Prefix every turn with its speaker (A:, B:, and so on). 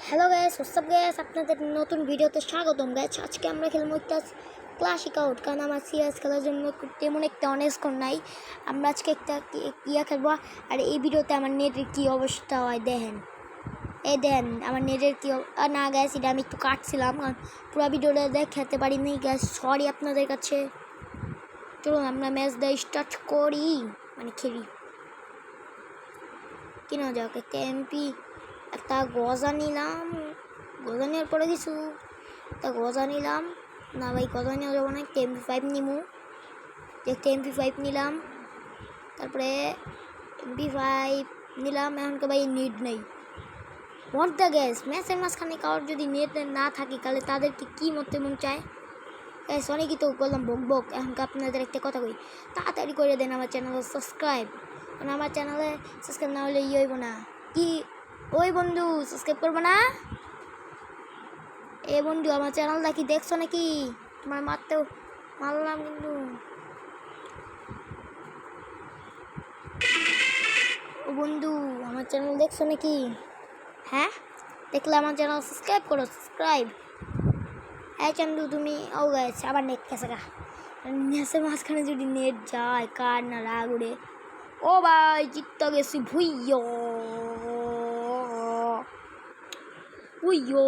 A: Hello gas, WhatsApp gas, আপনাদের নতুন ভিডিওতে স্বাগতম গ্যাস। আজকে আমরা খেলবো একটা ক্লাসিক আউট, কারণ আমার সিরিয়াস খেলার জন্য তেমন একটা অনেস্কন নাই। আমরা আজকে একটা ইয়া খেলবো। আর এই ভিডিওতে আমার নেটের কী অবস্থা হয় দেখেন, এই দেন আমার নেটের কী না গ্যাস, এটা আমি একটু কাটছিলাম, কারণ পুরো ভিডিওটা দেখাতে পারিনি গ্যাস, সরি আপনাদের কাছে। চলুন আমরা ম্যাচ দিয়ে স্টার্ট করি, মানে খেলি। কিনা যাক একটা এমপি, একটা গজা নিলাম। গজা নেওয়ার পরে কিছু একটা গজা নিলাম না ভাই, গজা নেওয়া যাবো না, একটা MP5 নিমু। একটা MP5 নিলাম, তারপরে MP5 নিলাম। এখনকে ভাই নেট নেই, হোয়াট দ্য গ্যাস। ম্যাচের মাঝখানে কারোর যদি নেট না থাকে তাহলে তাদেরকে কী মরতে মন চায় গ্যাস। অনেকই তো বললাম বক বক। এখনকে আপনাদের একটা কথা কই, তাড়াতাড়ি করে দেন আমার চ্যানেলে সাবস্ক্রাইব, কারণ আমার চ্যানেলে সাবস্ক্রাইব না হলে হইব না। কি ওই বন্ধু সাবস্ক্রাইব করবো না? এ বন্ধু আমার চ্যানেলটা কি দেখছো নাকি? তোমার মারতেও মারলাম কিন্তু। ও বন্ধু আমার চ্যানেল দেখছো নাকি? হ্যাঁ দেখলে আমার চ্যানেল সাবস্ক্রাইব করো, সাবস্ক্রাইব। হ্যাঁ চান্দু তুমি ও গেছে আবার নেট গেছে গা। নেটের মাঝখানে যদি নেট যায় কার না রাগ উড়ে। ও ভাই জিততে গেছি ভুইয়ো ভুইয়ো।